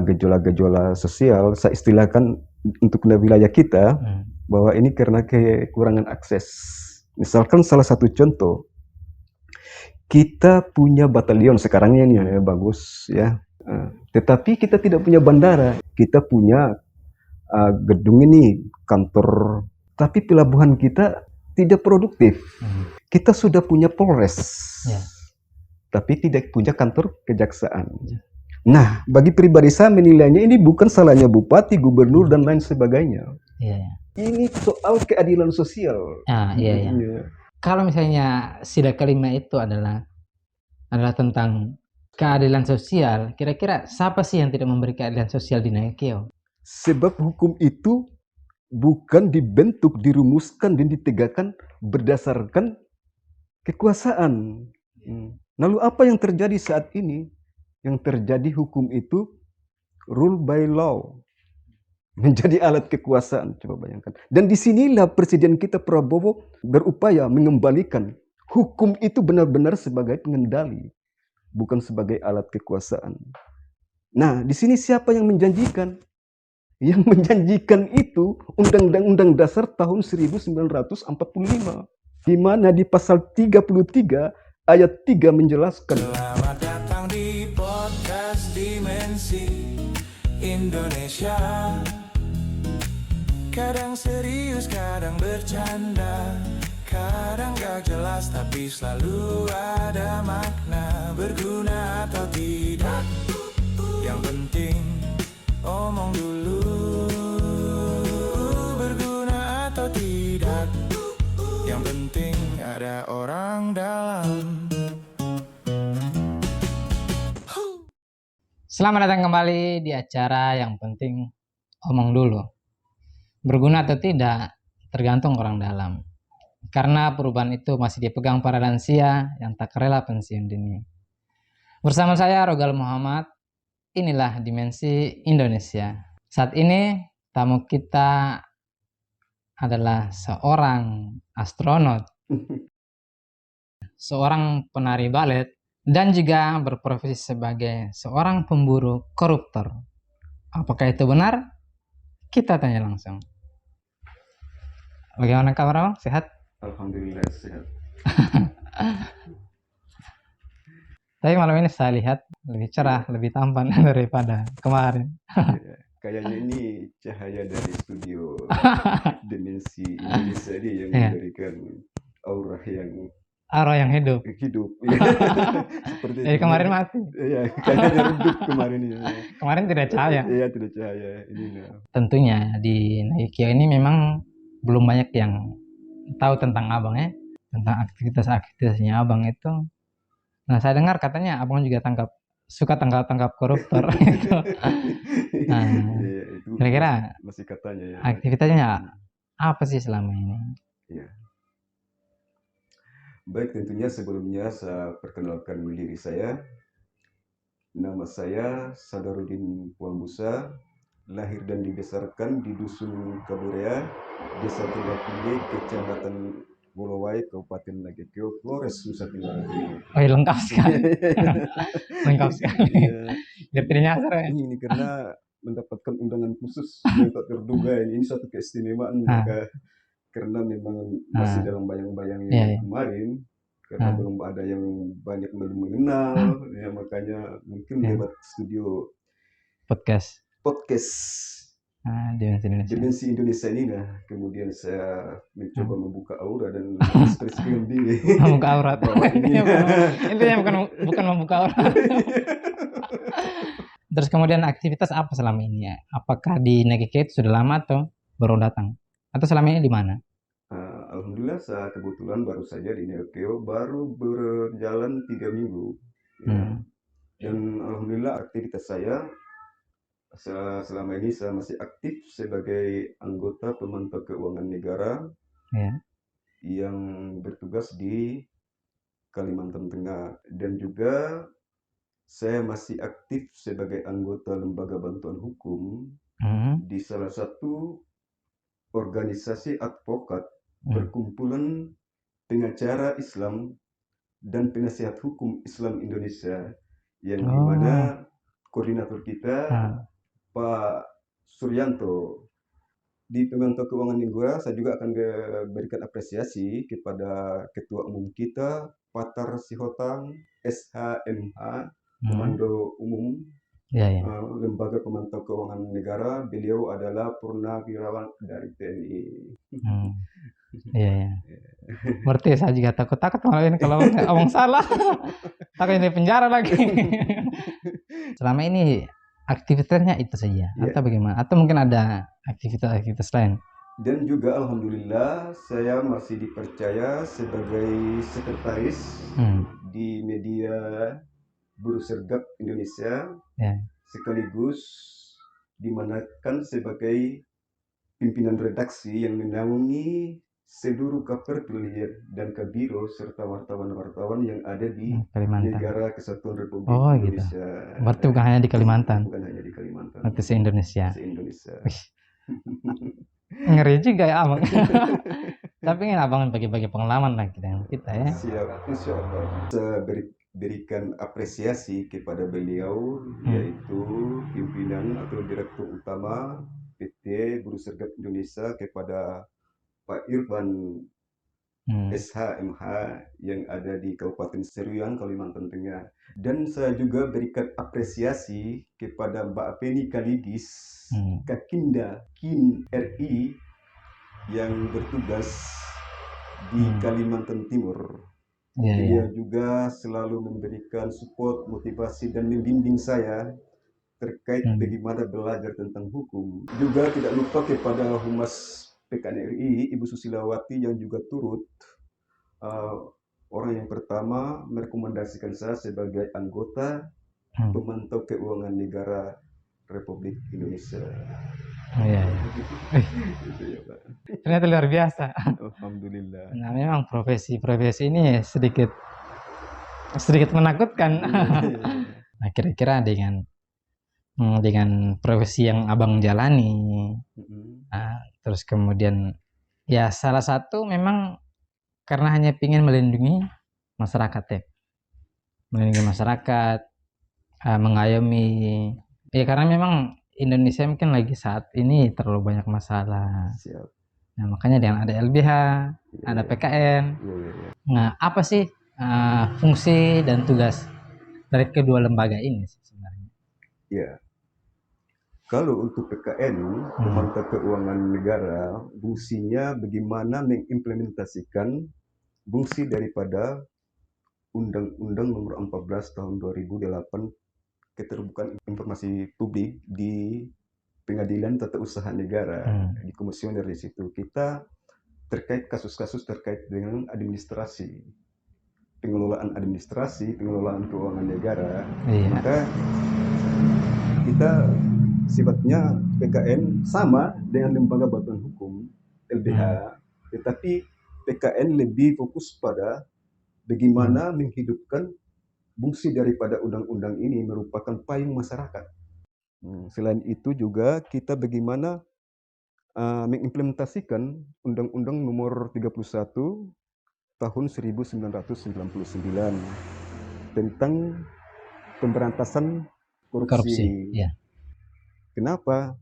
gejolak-gejolak sosial, saya istilahkan untuk wilayah kita, bahwa ini karena kekurangan akses. Misalkan salah satu contoh, kita punya batalion sekarang ini ya, bagus ya, tetapi kita tidak punya bandara. Kita punya gedung ini, kantor, tapi pelabuhan kita tidak produktif. Kita sudah punya Polres, tapi tidak punya kantor kejaksaan. Nah, bagi pribadi saya menilainya ini bukan salahnya bupati, gubernur, dan lain sebagainya. Ini soal keadilan sosial. Kalau misalnya sila kelima itu adalah tentang keadilan sosial, kira-kira siapa sih yang tidak memberi keadilan sosial di Nagekeo? Sebab hukum itu bukan dibentuk, dirumuskan, dan ditegakkan berdasarkan kekuasaan. Lalu apa yang terjadi saat ini? Yang terjadi hukum itu rule by law, menjadi alat kekuasaan. Coba bayangkan. Dan disinilah Presiden kita Prabowo berupaya mengembalikan hukum itu benar-benar sebagai pengendali, bukan sebagai alat kekuasaan. Nah, di sini siapa yang menjanjikan? Yang menjanjikan itu Undang-Undang Dasar tahun 1945, di mana di pasal 33 ayat 3 menjelaskan. Selamat datang di podcast Dimensi Indonesia. Kadang serius, kadang bercanda, kadang gak jelas tapi selalu ada makna. Berguna atau tidak, yang penting omong dulu. Berguna atau tidak, yang penting ada orang dalam. Selamat datang kembali di acara Yang Penting Omong Dulu. Berguna atau tidak tergantung orang dalam, karena perubahan itu masih dipegang para lansia yang tak rela pensiun dini. Bersama saya Rogal Muhammad, inilah Dimensi Indonesia. Saat ini tamu kita adalah seorang astronot, seorang penari balet, dan juga berprofesi sebagai seorang pemburu koruptor. Apakah itu benar? Kita tanya langsung. Bagaimana kabar Abang? Sehat? Alhamdulillah sehat. Tapi malam ini saya lihat lebih cerah, lebih tampan daripada kemarin. Kayaknya ini cahaya dari studio Dimensi Indonesia ini yang memberikan aura yang hidup. Seperti Jadi kemarin mati. Iya, kayaknya redup kemarin ya. Kemarin tidak cahaya. Iya, tidak cahaya. Ini Tentunya di Nagekeo ini memang belum banyak yang tahu tentang Abang ya, tentang aktivitasnya Abang itu. Nah, saya dengar katanya Abang juga suka tangkap koruptor gitu. Nah, itu kira-kira masih katanya ya. Aktivitasnya apa sih selama ini? Iya. Baik, tentunya sebelumnya saya perkenalkan diri saya. Nama saya Sadarudin Puambusa, lahir dan dibesarkan di Dusun Kaburea, Desa Tindapinde, Kecamatan Bolowai, Kabupaten Nagekeo, Flores, Nusa Tenggara Timur. Oh, lengkap sekali. Lengkap sekali. Nyasar ya. Ini karena mendapatkan undangan khusus yang tak terduga ini suatu keistimewaan karena memang masih dalam bayang-bayang yang kemarin, karena belum ada yang banyak mengenal, ya makanya mungkin lewat studio podcast Dimensi Indonesia ini, nah kemudian saya mencoba membuka aura dan mengekspresikan diri. Membuka aurat. Intinya bukan membuka aurat. Terus kemudian aktivitas apa selama ini ya? Apakah di Nagekeo sudah lama atau baru datang? Atau selama ini di mana? Alhamdulillah saya kebetulan baru saja di Nagekeo, baru berjalan 3 minggu. Ya. Dan alhamdulillah aktivitas saya selama ini saya masih aktif sebagai anggota pemantau keuangan negara yang bertugas di Kalimantan Tengah, dan juga saya masih aktif sebagai anggota lembaga bantuan hukum di salah satu organisasi advokat perkumpulan pengacara Islam dan penasihat hukum Islam Indonesia, yang dimana koordinator kita Hmm. Pak Suryanto. Di pemantau keuangan negara saya juga akan berikan apresiasi kepada Ketua Umum kita Patar Sihotang SHMH, Komando Umum Ya, ya. Lembaga Pemantau Keuangan Negara. Beliau adalah purnawirawan dari TNI. Iya, ya. Berarti saya juga takut kalau ini kalau omong salah. Takut di penjara lagi. Selama ini aktivitasnya itu saja atau bagaimana? Atau mungkin ada aktivitas lain? Dan juga alhamdulillah saya masih dipercaya sebagai sekretaris di media Buruh Sergap Indonesia, sekaligus dimanakan sebagai pimpinan redaksi yang menaungi seluruh Kaperpilihan dan Kabiro serta wartawan-wartawan yang ada di Negara Kesatuan Republik Indonesia. Gitu. Berarti bukan hanya di Kalimantan. Bukan hanya di Kalimantan. Berarti se-Indonesia. Se-Indonesia. Ngeri juga ya abang. Tapi ingin abang bagi-bagi pengalaman lah kita ya. Siap, insya Allah. Saya berikan apresiasi kepada beliau, yaitu pimpinan atau direktur utama PT Buruh Sergap Indonesia, kepada Pak Irfan SHMH yang ada di Kabupaten Seruyan, Kalimantan Tengah. Dan saya juga berikan apresiasi kepada Mbak Penny Kalidis, Kakinda Kin RI yang bertugas di Kalimantan Timur. Dia juga selalu memberikan support, motivasi, dan membimbing saya terkait bagaimana belajar tentang hukum. Juga tidak lupa kepada Humas PKNRI, Ibu Susilawati, yang juga turut orang yang pertama merekomendasikan saya sebagai anggota pemantau keuangan negara Republik Indonesia. Ternyata luar biasa. Alhamdulillah. Nah, memang profesi ini sedikit menakutkan. Nah, kira-kira dengan profesi yang abang jalani, terus kemudian ya salah satu memang karena hanya ingin melindungi masyarakat ya, mengayomi ya, karena memang Indonesia mungkin lagi saat ini terlalu banyak masalah. Nah, makanya dengan ada LBH, ada PKN. Nah, apa sih fungsi dan tugas dari kedua lembaga ini sebenarnya? Ya, kalau untuk PKN, Pemantau Keuangan Negara, fungsinya bagaimana mengimplementasikan fungsi daripada Undang-Undang Nomor 14 Tahun 2008 Keterbukaan Informasi Publik di Pengadilan Tata Usaha Negara, di komisioner di situ. Kita terkait kasus-kasus terkait dengan administrasi, pengelolaan keuangan negara. Maka kita sifatnya PKN sama dengan lembaga bantuan hukum LBH, tetapi PKN lebih fokus pada bagaimana menghidupkan fungsi daripada undang-undang ini merupakan payung masyarakat. Selain itu juga kita bagaimana mengimplementasikan Undang-Undang Nomor 31 Tahun 1999 tentang pemberantasan korupsi. Kenapa?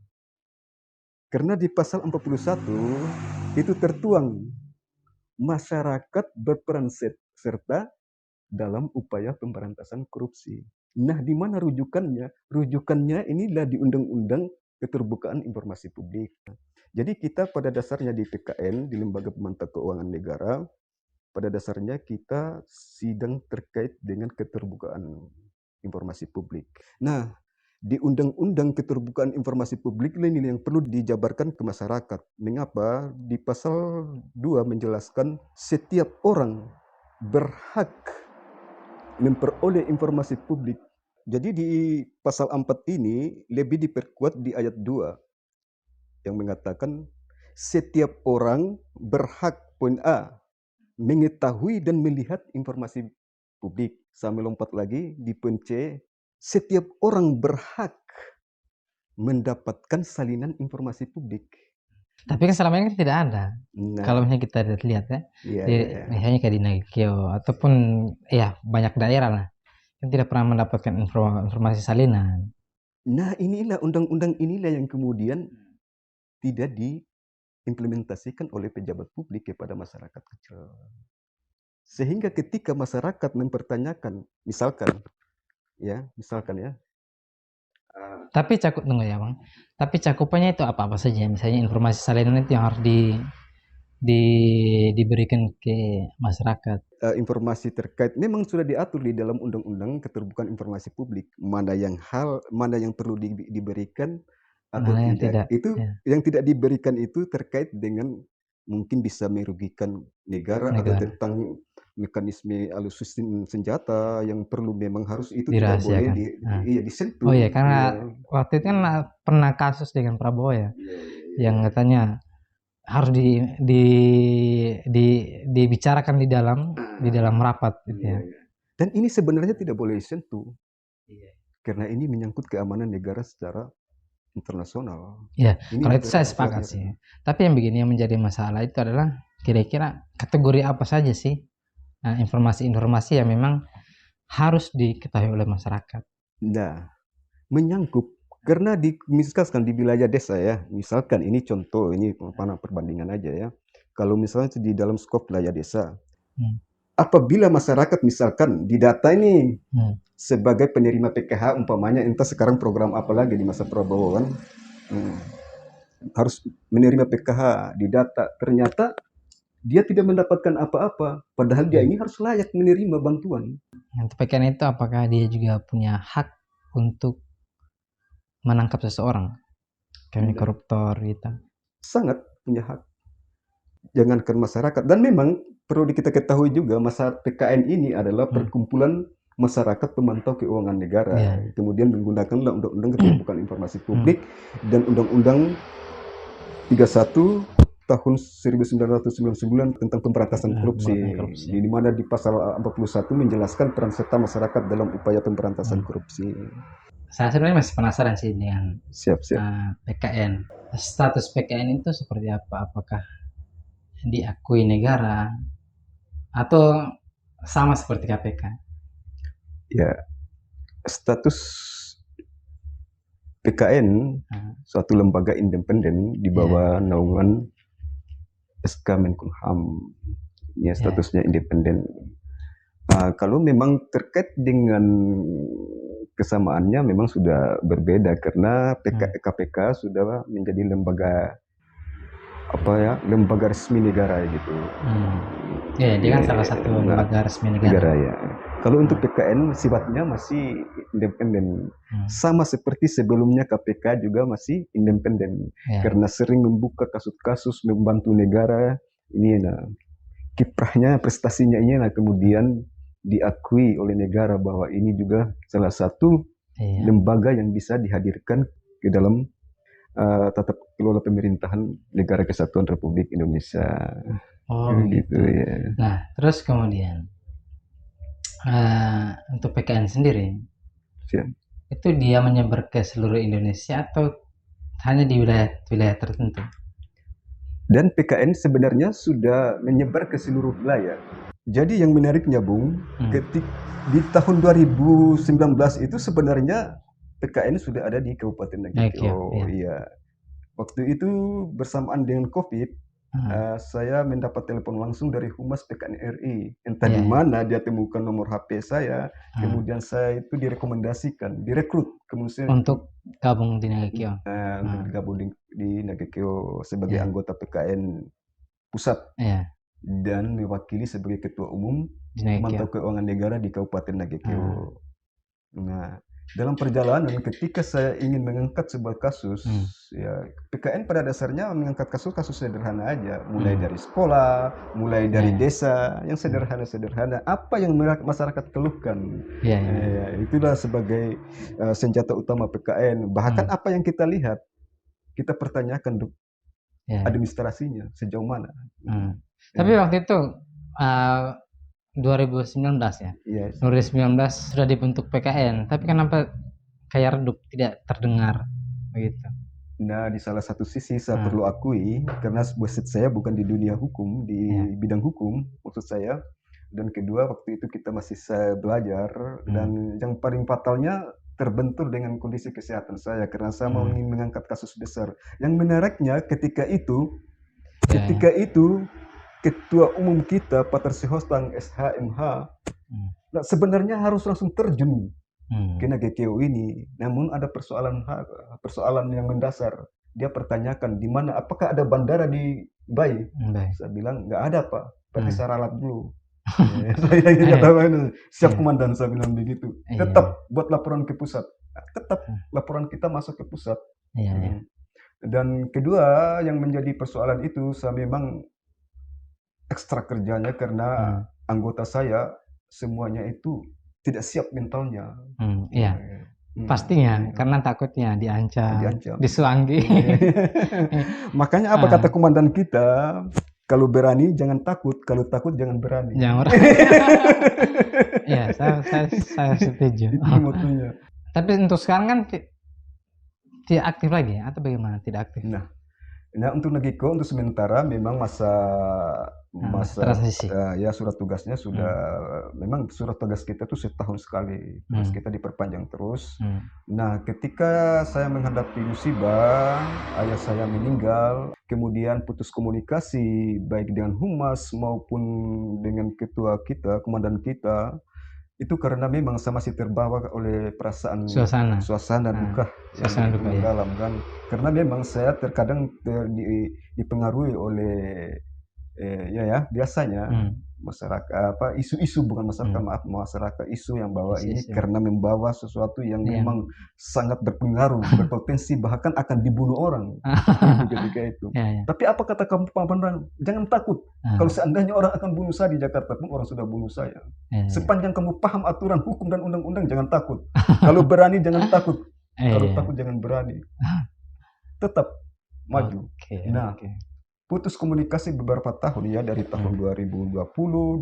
Karena di pasal 41 itu tertuang masyarakat berperan serta dalam upaya pemberantasan korupsi. Nah, di mana rujukannya? Rujukannya inilah di Undang-Undang Keterbukaan Informasi Publik. Jadi kita pada dasarnya di PKN, di Lembaga Pemantau Keuangan Negara, pada dasarnya kita sidang terkait dengan keterbukaan informasi publik. Nah, di Undang-Undang Keterbukaan Informasi Publik ini yang perlu dijabarkan ke masyarakat. Mengapa? Di pasal 2 menjelaskan setiap orang berhak memperoleh informasi publik. Jadi di pasal 4 ini lebih diperkuat di ayat 2 yang mengatakan setiap orang berhak, poin A, mengetahui dan melihat informasi publik. Sambil lompat lagi di poin C, setiap orang berhak mendapatkan salinan informasi publik. Tapi kan selama ini tidak ada. Nah, kalau misalnya kita lihat misalnya kayak di Nagekeo ataupun ya banyak daerah lah yang tidak pernah mendapatkan informasi salinan. Nah, inilah undang-undang inilah yang kemudian tidak diimplementasikan oleh pejabat publik kepada masyarakat kecil. Sehingga ketika masyarakat mempertanyakan, misalkan ya, Tapi tunggu ya Bang. Tapi cakupannya itu apa-apa saja? Misalnya informasi salinan itu yang harus di diberikan ke masyarakat. informasi terkait memang sudah diatur di dalam undang-undang keterbukaan informasi publik, mana yang perlu diberikan atau Mana yang tidak. tidak. Itu Ya. yang tidak diberikan itu terkait dengan mungkin bisa merugikan negara atau Negara. tentang mekanisme alutsista senjata yang perlu memang harus itu tidak boleh Dirahasiakan. disentuh. Oh iya, karena Iya. waktu itu kan pernah kasus dengan Prabowo ya, yang katanya harus dibicarakan di dalam rapat gitu ya. Dan ini sebenarnya tidak boleh disentuh Iya. karena ini menyangkut keamanan negara secara internasional. Ya, Ini kalau itu saya harus sepakat lahir. sih. Tapi yang begini yang menjadi masalah itu adalah kira-kira kategori apa saja sih informasi-informasi yang memang harus diketahui oleh masyarakat. Nah, menyangkut karena misalkan di wilayah desa ya, misalkan ini contoh, ini perbandingan aja ya. Kalau misalnya di dalam skop wilayah desa, apabila masyarakat misalkan didata ini sebagai penerima PKH umpamanya, entah sekarang program apa lagi di masa Prabowo kan, harus menerima PKH, didata, ternyata dia tidak mendapatkan apa-apa, padahal dia ini harus layak menerima bantuan. Untuk PKN itu apakah dia juga punya hak untuk menangkap seseorang, kayak koruptor gitu? Sangat punya hak. Jangankan masyarakat, dan memang perlu kita ketahui juga masa PKN ini adalah perkumpulan masyarakat pemantau keuangan negara. Kemudian menggunakanlah Undang-Undang Keterbukaan Informasi Publik dan Undang-Undang 31 tahun 1999 tentang pemberantasan korupsi, di mana di pasal 41 menjelaskan peran serta masyarakat dalam upaya pemberantasan korupsi. Saya sebenarnya masih penasaran sih dengan PKN. Status PKN itu seperti apa? Apakah diakui negara atau sama seperti KPK? Ya, status PKN suatu lembaga independen di bawah naungan SK Menkumham, ya statusnya independen. Kalau memang terkait dengan kesamaannya memang sudah berbeda karena KPK sudah menjadi lembaga lembaga resmi negara gitu. Ya, dia kan salah satu lembaga resmi negara. Ya. Kalau untuk PKN sifatnya masih independen, sama seperti sebelumnya KPK juga masih independen karena sering membuka kasus-kasus membantu negara. Ini kiprahnya, prestasinya ini kemudian diakui oleh negara bahwa ini juga salah satu lembaga yang bisa dihadirkan ke dalam tata kelola pemerintahan Negara Kesatuan Republik Indonesia. Oh gitu ya. Nah terus kemudian untuk PKN sendiri itu dia menyebar ke seluruh Indonesia atau hanya di wilayah tertentu? Dan PKN sebenarnya sudah menyebar ke seluruh wilayah. Jadi yang menariknya Bung, di tahun 2019 itu sebenarnya PKN sudah ada di Kabupaten Nagekeo. Iya. Waktu itu bersamaan dengan COVID, saya mendapat telepon langsung dari Humas PKN RI. Entah di mana dia temukan nomor HP saya, kemudian saya itu direkrut untuk gabung di Nagekeo. Untuk gabung di Nagekeo sebagai anggota PKN pusat. Dan mewakili sebagai ketua umum pemantau keuangan negara di Kabupaten Nagekeo. Nah, dalam perjalanan ketika saya ingin mengangkat sebuah kasus, ya PKN pada dasarnya mengangkat kasus-kasus sederhana aja, mulai dari sekolah, mulai dari desa, yang sederhana-sederhana, apa yang masyarakat keluhkan. Itulah sebagai senjata utama PKN. Bahkan apa yang kita lihat, kita pertanyakan administrasinya sejauh mana. Tapi waktu itu 2019 ya. 2019 sudah dibentuk PKN, tapi kenapa kayak redup, tidak terdengar begitu? Nah, di salah satu sisi saya perlu akui karena basis saya bukan di dunia hukum, di bidang hukum maksud saya. Dan kedua waktu itu kita masih belajar dan yang paling fatalnya terbentur dengan kondisi kesehatan saya karena saya mau Hmm. ingin mengangkat kasus besar. Yang menariknya ketika itu Ya, Ketua Umum kita Pak Tarsihostang SHMH Hmm. nah, sebenarnya harus langsung terjun Hmm. kena GKO ini. Namun ada persoalan yang mendasar. Dia pertanyakan di mana, apakah ada bandara di Bai? Baik. Saya bilang nggak ada Pak, tapi saya ralat dulu. Saya katakan siap komandan, saya bilang begitu. Tetap buat laporan ke pusat. Tetap laporan kita masuk ke pusat. Iya. Dan kedua yang menjadi persoalan itu saya memang ekstra kerjanya karena anggota saya semuanya itu tidak siap mentalnya. Iya. Pastinya karena takutnya diancam. Disuangi. Makanya apa kata komandan kita? Kalau berani jangan takut, kalau takut jangan berani. Jangan berani. Iya, saya setuju. Itu motonya. Tapi untuk sekarang kan tidak aktif lagi atau bagaimana? Tidak aktif. Nah untuk Nagiko untuk sementara memang masa transisi. Ya surat tugasnya sudah memang surat tugas kita tuh setahun sekali terus kita diperpanjang terus. Nah ketika saya menghadapi musibah ayah saya meninggal, kemudian putus komunikasi baik dengan humas maupun dengan ketua kita, komandan kita, itu karena memang saya masih terbawa oleh perasaan suasana duka yang dalam kan, karena memang saya terkadang dipengaruhi oleh biasanya masyarakat isu-isu bukan masyarakat isu yang bawa ini karena membawa sesuatu yang memang sangat berpengaruh berpotensi bahkan akan dibunuh orang ketika itu. Tapi apa kata kamu Pak, jangan takut, kalau seandainya orang akan bunuh saya di Jakarta pun orang sudah bunuh saya. Sepanjang kamu paham aturan hukum dan undang-undang jangan takut, kalau berani jangan takut, kalau takut jangan berani, tetap maju. Putus komunikasi beberapa tahun ya, dari tahun 2020,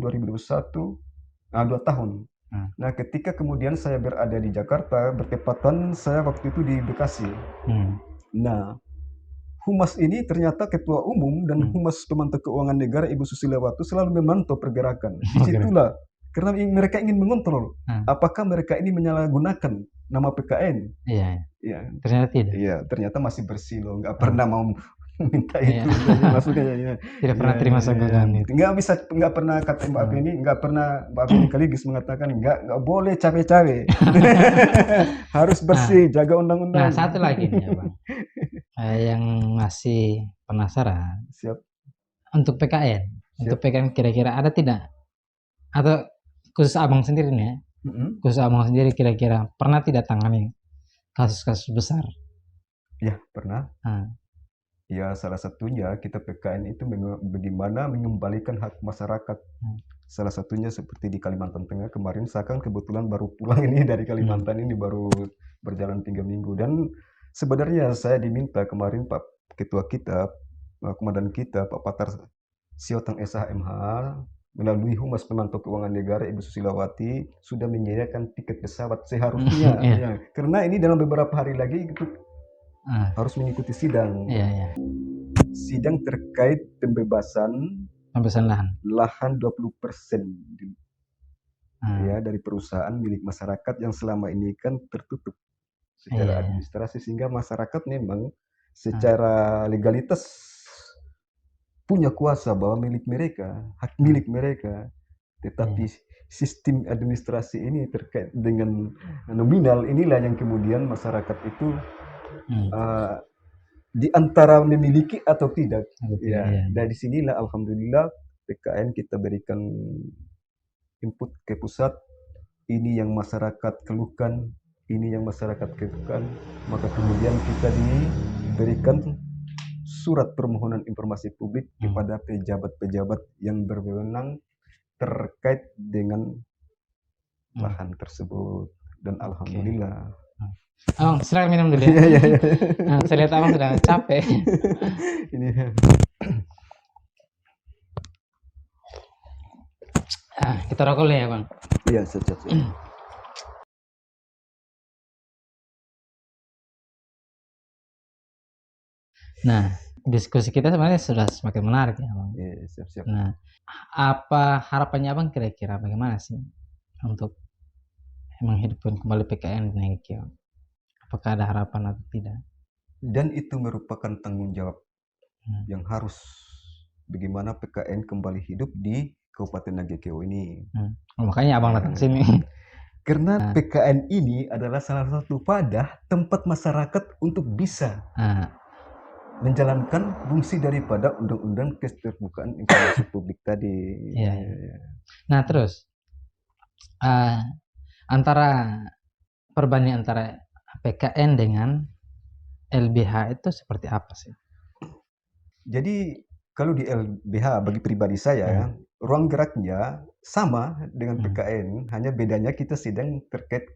2021, 2 tahun. Nah ketika kemudian saya berada di Jakarta, bertepatan saya waktu itu di Bekasi. Nah humas ini ternyata ketua umum dan humas pemantau keuangan negara Ibu Susilawati selalu memantau pergerakan. Disitulah karena mereka ingin mengontrol apakah mereka ini menyalahgunakan nama PKN. Ternyata tidak. Iya, ternyata masih bersih loh, nggak pernah mau minta itu maksudnya tidak pernah terima sanggahan itu. Nggak pernah kata Mbak Beni, nggak pernah Mbak Beni Kaligis mengatakan nggak boleh cawe-cawe. Harus bersih, jaga undang-undang. Nah satu lagi nih ya Bang, yang masih penasaran. Siap. Untuk PKN, untuk PKN kira-kira ada tidak, atau khusus abang sendiri nih ya, khusus abang sendiri kira-kira pernah tidak tangani kasus-kasus besar? Ya pernah. Ya salah satunya kita PKN itu bagaimana mengembalikan hak masyarakat. Salah satunya seperti di Kalimantan Tengah kemarin, saya kan kebetulan baru pulang ini dari Kalimantan ini baru berjalan 3 minggu, dan sebenarnya saya diminta kemarin Pak Ketua kita, Komandan kita Pak Patar Siotang SHMH melalui Humas Pemantau Keuangan Negara Ibu Susilawati sudah menyediakan tiket pesawat seharusnya ya, karena ini dalam beberapa hari lagi itu harus mengikuti sidang. Sidang terkait pembebasan lahan 20% ya dari perusahaan milik masyarakat yang selama ini kan tertutup secara administrasi, sehingga masyarakat memang secara legalitas punya kuasa bahwa milik mereka, hak milik mereka, tetapi sistem administrasi ini terkait dengan nominal inilah yang kemudian masyarakat itu di antara memiliki atau tidak. Dari sinilah alhamdulillah PKN kita berikan input ke pusat, ini yang masyarakat keluhkan, ini yang masyarakat keluhkan, maka kemudian kita diberikan surat permohonan informasi publik kepada pejabat-pejabat yang berwenang terkait dengan lahan tersebut, dan alhamdulillah. Silakan minum dulu ya. Saya lihat abang sudah capek. Ini. Kita rokok dulu ya Bang. Iya, siap. Nah, diskusi kita sebenarnya sudah semakin menarik ya Bang. Iya, siap. Nah, apa harapannya Abang kira-kira bagaimana sih untuk menghidupkan kembali PKN di Nengkio? Apakah ada harapan atau tidak? Dan itu merupakan tanggung jawab yang harus bagaimana PKN kembali hidup di Kabupaten Nagekeo ini. Makanya abang datang ke sini. Karena PKN ini adalah salah satu wadah tempat masyarakat untuk bisa menjalankan fungsi daripada Undang-Undang Keterbukaan Informasi Publik tadi. Iya. Nah terus antara perbandingan antara PKN dengan LBH itu seperti apa sih? Jadi kalau di LBH bagi pribadi saya ruang geraknya sama dengan PKN, hanya bedanya kita sidang terkait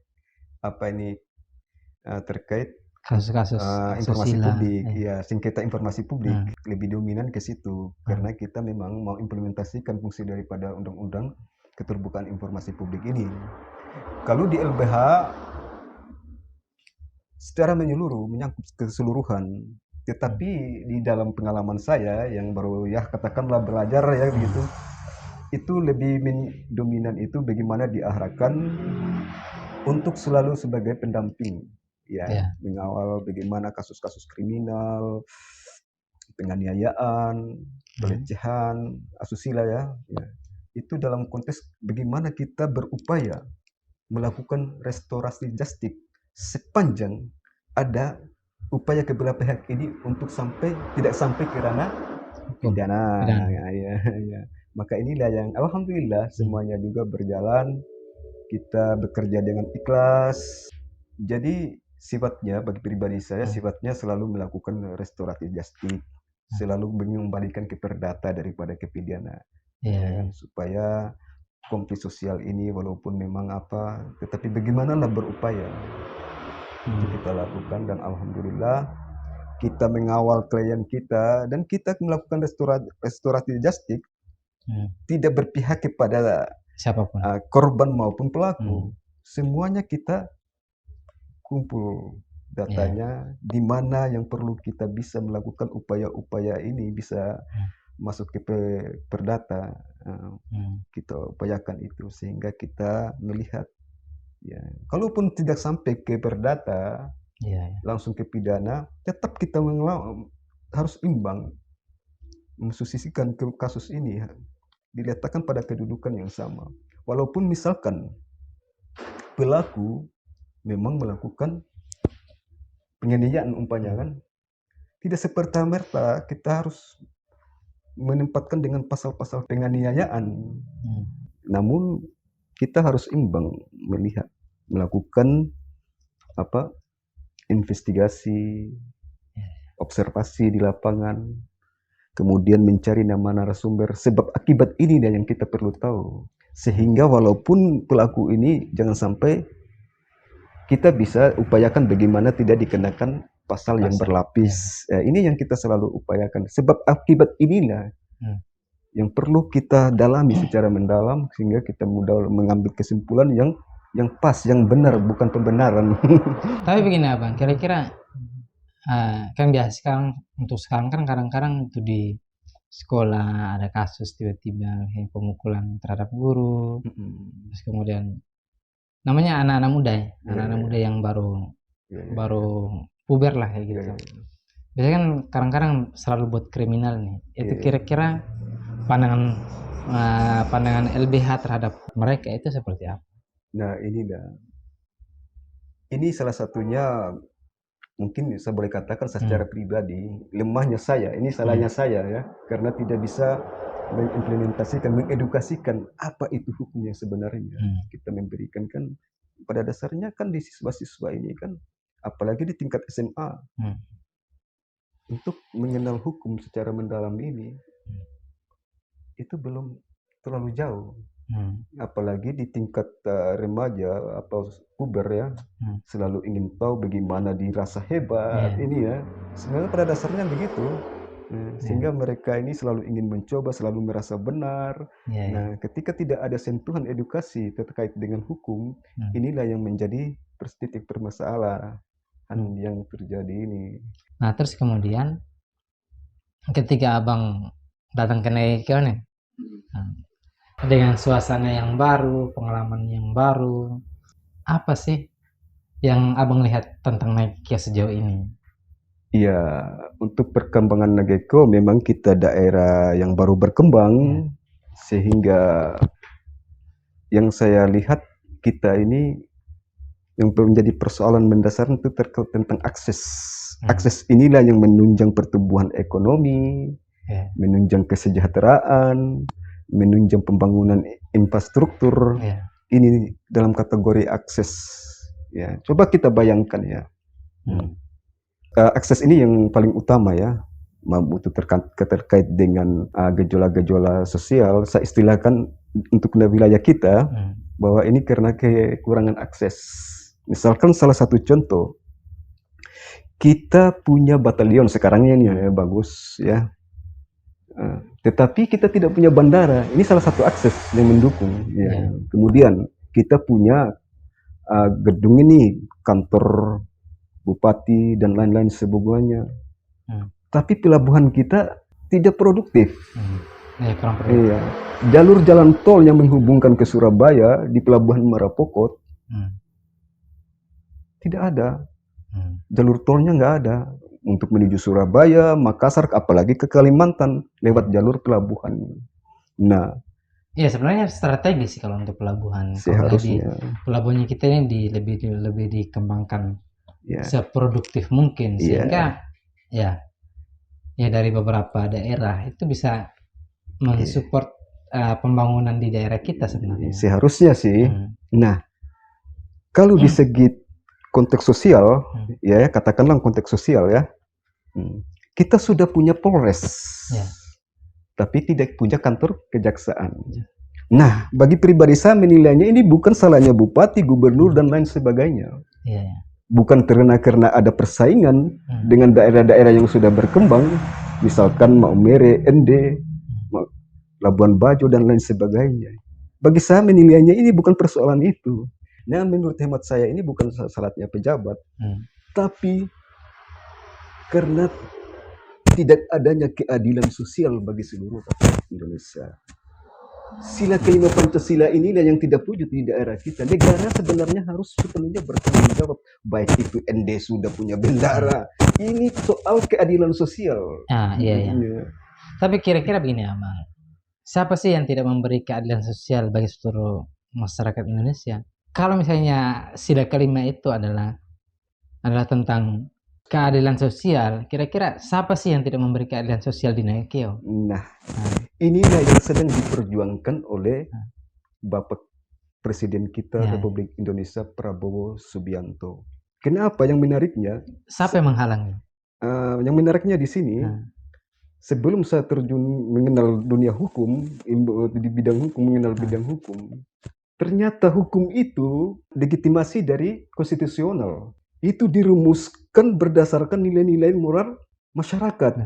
terkait kasus-kasus informasi publik, ya sengketa informasi publik lebih dominan ke situ karena kita memang mau implementasikan fungsi daripada Undang-Undang Keterbukaan Informasi Publik ini. Kalau di LBH secara menyeluruh menyangkut keseluruhan, tetapi di dalam pengalaman saya yang baru ya katakanlah belajar ya begitu, itu lebih dominan itu bagaimana diarahkan untuk selalu sebagai pendamping. Mengawal bagaimana kasus-kasus kriminal, penganiayaan, pelecehan, asusila ya. Itu dalam konteks bagaimana kita berupaya melakukan restorasi justis sepanjang ada upaya kedua pihak ini untuk tidak sampai ke ranah pidana. Maka inilah yang alhamdulillah semuanya juga berjalan. Kita bekerja dengan ikhlas. Jadi sifatnya bagi pribadi saya sifatnya selalu melakukan restoratif justis, selalu mengembalikan ke perdata daripada ke pidana, supaya konflik sosial ini walaupun memang tetapi bagaimanlah berupaya itu kita lakukan dan alhamdulillah kita mengawal klien kita dan kita melakukan restoratif justis tidak berpihak kepada siapapun, korban maupun pelaku, semuanya kita kumpul datanya di mana yang perlu kita bisa melakukan upaya-upaya ini bisa masuk ke perdata, kita upayakan itu sehingga kita melihat kalaupun tidak sampai ke perdata langsung ke pidana, tetap kita harus imbang memposisikan kasus ini diletakkan pada kedudukan yang sama walaupun misalkan pelaku memang melakukan penganiayaan umpamanya kan, tidak seperti-merta kita harus menempatkan dengan pasal-pasal penganiayaan. Namun kita harus imbang melihat, melakukan investigasi, observasi di lapangan, kemudian mencari nama narasumber sebab akibat ini yang kita perlu tahu sehingga walaupun pelaku ini jangan sampai kita bisa upayakan bagaimana tidak dikenakan pasal yang berlapis. Ini yang kita selalu upayakan. Sebab akibat inilah yang perlu kita dalami secara mendalam sehingga kita mudah mengambil kesimpulan yang pas, yang benar, bukan pembenaran. Tapi begini abang, kira-kira kan biasa sekarang kan kadang-kadang itu di sekolah ada kasus tiba-tiba pemukulan terhadap guru, terus kemudian namanya anak-anak muda anak-anak muda yang baru puber lah kayak gitu. Biasanya kan kadang-kadang selalu buat kriminal nih. Itu kira-kira pandangan LBH terhadap mereka itu seperti apa? Nah ini salah satunya mungkin saya boleh katakan secara pribadi lemahnya saya, ini salahnya saya ya, karena tidak bisa mengimplementasikan, mengedukasikan apa itu hukumnya sebenarnya. Kita memberikan kan pada dasarnya kan di siswa-siswa ini kan, apalagi di tingkat SMA, untuk mengenal hukum secara mendalam ini, itu belum terlalu jauh. Apalagi di tingkat remaja atau puber ya, selalu ingin tahu bagaimana dirasa hebat ini ya. Sebenarnya pada dasarnya begitu. Sehingga mereka ini selalu ingin mencoba, selalu merasa benar. Nah, ketika tidak ada sentuhan edukasi terkait dengan hukum, inilah yang menjadi titik permasalahan yang terjadi ini. Nah, terus kemudian ketika abang datang ke Nagekeo nih, dengan suasana yang baru, pengalaman yang baru, Apa sih yang Abang lihat tentang Nagekeo sejauh ini? Ya, untuk perkembangan Nagekeo memang kita daerah yang baru berkembang, sehingga yang saya lihat kita ini yang menjadi persoalan mendasar itu terkait tentang akses. Akses inilah yang menunjang pertumbuhan ekonomi, menunjang kesejahteraan, menunjang pembangunan infrastruktur. Ini dalam kategori akses. Ya, coba kita bayangkan ya. Akses ini yang paling utama ya, itu terkait dengan gejolak-gejolak sosial. Saya istilahkan untuk wilayah kita bahwa ini karena kekurangan akses. Misalkan salah satu contoh, kita punya batalion sekarang ini ya, bagus ya. Tetapi kita tidak punya bandara. Ini salah satu akses yang mendukung. Ya. Kemudian kita punya gedung ini, kantor bupati dan lain-lain sebagainya. Tapi pelabuhan kita tidak produktif. Iya. Jalur jalan tol yang menghubungkan ke Surabaya di pelabuhan Marapokot tidak ada. Jalur tolnya nggak ada untuk menuju Surabaya, Makassar, apalagi ke Kalimantan lewat jalur pelabuhan. Nah, iya sebenarnya strategis sih kalau untuk pelabuhan. Seharusnya pelabuhannya kita ini lebih dikembangkan seproduktif mungkin sehingga ya dari beberapa daerah itu bisa mensupport pembangunan di daerah kita sebenarnya. Seharusnya sih. Nah, kalau di segi konteks sosial, ya katakanlah konteks sosial ya, kita sudah punya Polres, tapi tidak punya kantor kejaksaan. Nah, bagi pribadi saya menilainya ini bukan salahnya bupati, gubernur dan lain sebagainya. Bukan karena ada persaingan dengan daerah-daerah yang sudah berkembang, misalkan Maumere, Ende, Labuan Bajo dan lain sebagainya. Bagi saya menilainya ini bukan persoalan itu. Nah, menurut hemat saya ini bukan salahnya pejabat, tapi karena tidak adanya keadilan sosial bagi seluruh rakyat Indonesia. Sila kelima Pancasila inilah yang tidak wujud di daerah kita. Negara sebenarnya harus sepenuhnya bertanggung jawab. Baik itu ND sudah punya bendara. Ini soal keadilan sosial. Tapi kira-kira begini Amal, siapa sih yang tidak memberi keadilan sosial bagi seluruh masyarakat Indonesia? Kalau misalnya sila kelima itu adalah tentang keadilan sosial, kira-kira siapa sih yang tidak memberi keadilan sosial di Nagekeo? Nah, inilah yang sedang diperjuangkan oleh Bapak Presiden kita Republik Indonesia Prabowo Subianto. Kenapa yang menariknya? Siapa yang menghalangi? Yang menariknya di sini, sebelum saya terjun mengenal dunia hukum, di bidang hukum, mengenal bidang hukum, ternyata hukum itu legitimasi dari konstitusional. Itu dirumuskan berdasarkan nilai-nilai moral masyarakat.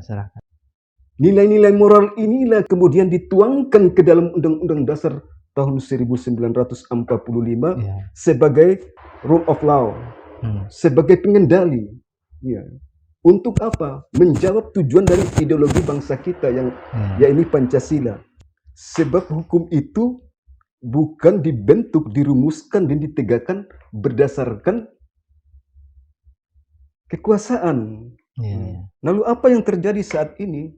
Nilai-nilai moral inilah kemudian dituangkan ke dalam Undang-Undang Dasar tahun 1945 sebagai rule of law, sebagai pengendali. Untuk apa? Menjawab tujuan dari ideologi bangsa kita yang yaitu Pancasila. Sebab hukum itu bukan dibentuk, dirumuskan dan ditegakkan berdasarkan kekuasaan. Lalu apa yang terjadi saat ini?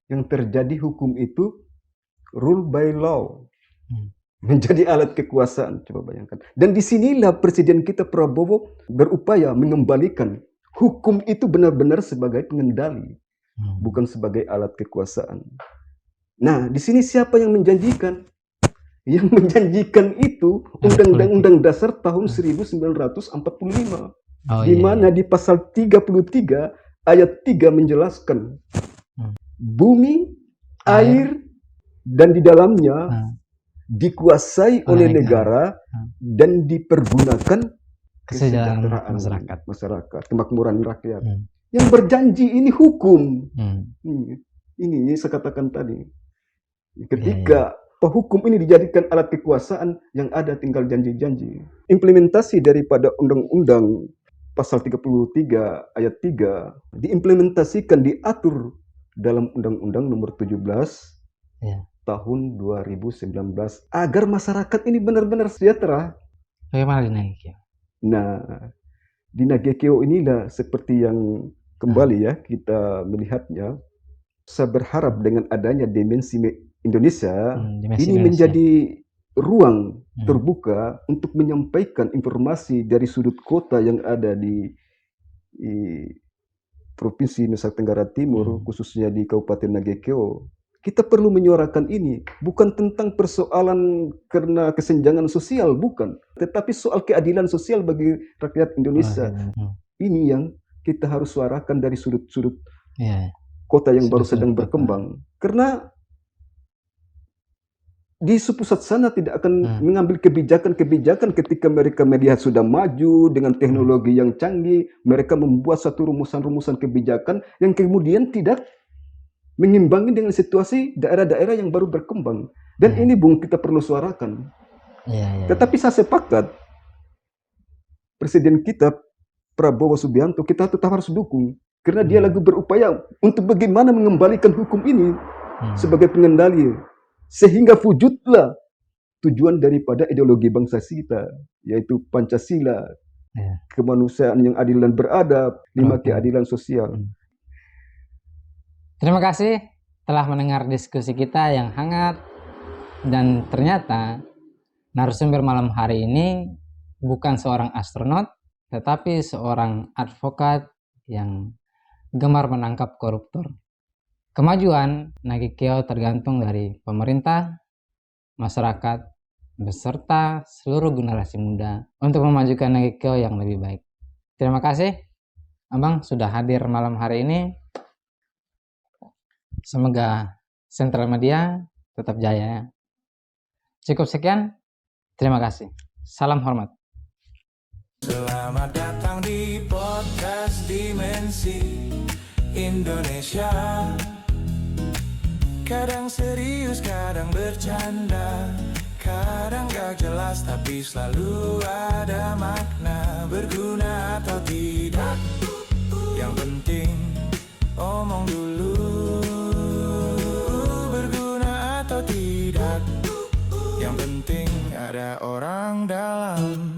Yang terjadi hukum itu rule by law, menjadi alat kekuasaan. Coba bayangkan. Dan disinilah Presiden kita Prabowo berupaya mengembalikan hukum itu benar-benar sebagai pengendali, bukan sebagai alat kekuasaan. Nah, di sini siapa yang menjanjikan? Yang menjanjikan itu Undang-Undang Dasar tahun 1945. Di mana di pasal 33 ayat 3 menjelaskan bumi, air, dan di dalamnya dikuasai oleh negara dan dipergunakan kesejahteraan masyarakat, kemakmuran rakyat. Yang berjanji ini hukum. Ini saya katakan tadi. Ketika hukum ini dijadikan alat kekuasaan, yang ada tinggal janji-janji. Implementasi daripada undang-undang pasal 33 ayat 3 diimplementasikan, diatur dalam Undang-Undang nomor 17 tahun 2019 agar masyarakat ini benar-benar sejahtera. Bagaimana di Nagekeo? Nah, di Nagekeo inilah seperti yang kembali ya kita melihatnya. Saya berharap dengan adanya dimensi Indonesia Dimensi ini Indonesia. menjadi ruang terbuka untuk menyampaikan informasi dari sudut kota yang ada di Provinsi Nusa Tenggara Timur, khususnya di Kabupaten Nagekeo. Kita perlu menyuarakan ini, bukan tentang persoalan karena kesenjangan sosial, bukan. Tetapi soal keadilan sosial bagi rakyat Indonesia. Ini yang kita harus suarakan dari sudut-sudut kota yang baru sedang berkembang. Karena di pusat sana tidak akan mengambil kebijakan-kebijakan ketika mereka melihat sudah maju dengan teknologi yang canggih. Mereka membuat satu rumusan-rumusan kebijakan yang kemudian tidak mengimbangi dengan situasi daerah-daerah yang baru berkembang. Dan ini Bung kita perlu suarakan. Tetapi saya sepakat Presiden kita Prabowo Subianto kita tetap harus dukung. Karena dia lagi berupaya untuk bagaimana mengembalikan hukum ini sebagai pengendali. Sehingga wujudlah tujuan daripada ideologi bangsa kita, yaitu Pancasila, kemanusiaan yang adil dan beradab, 5 keadilan sosial. Terima kasih telah mendengar diskusi kita yang hangat, dan ternyata narasumber malam hari ini bukan seorang astronot, tetapi seorang advokat yang gemar menangkap koruptor. Kemajuan Nagekeo tergantung dari pemerintah, masyarakat, beserta seluruh generasi muda untuk memajukan Nagekeo yang lebih baik. Terima kasih Abang sudah hadir malam hari ini. Semoga Sentral Media tetap jaya. Cukup sekian. Terima kasih. Salam hormat. Selamat datang di podcast Dimensi Indonesia. Kadang serius, kadang bercanda, kadang gak jelas tapi selalu ada makna. Berguna atau tidak, yang penting omong dulu. Berguna atau tidak, yang penting ada orang dalam.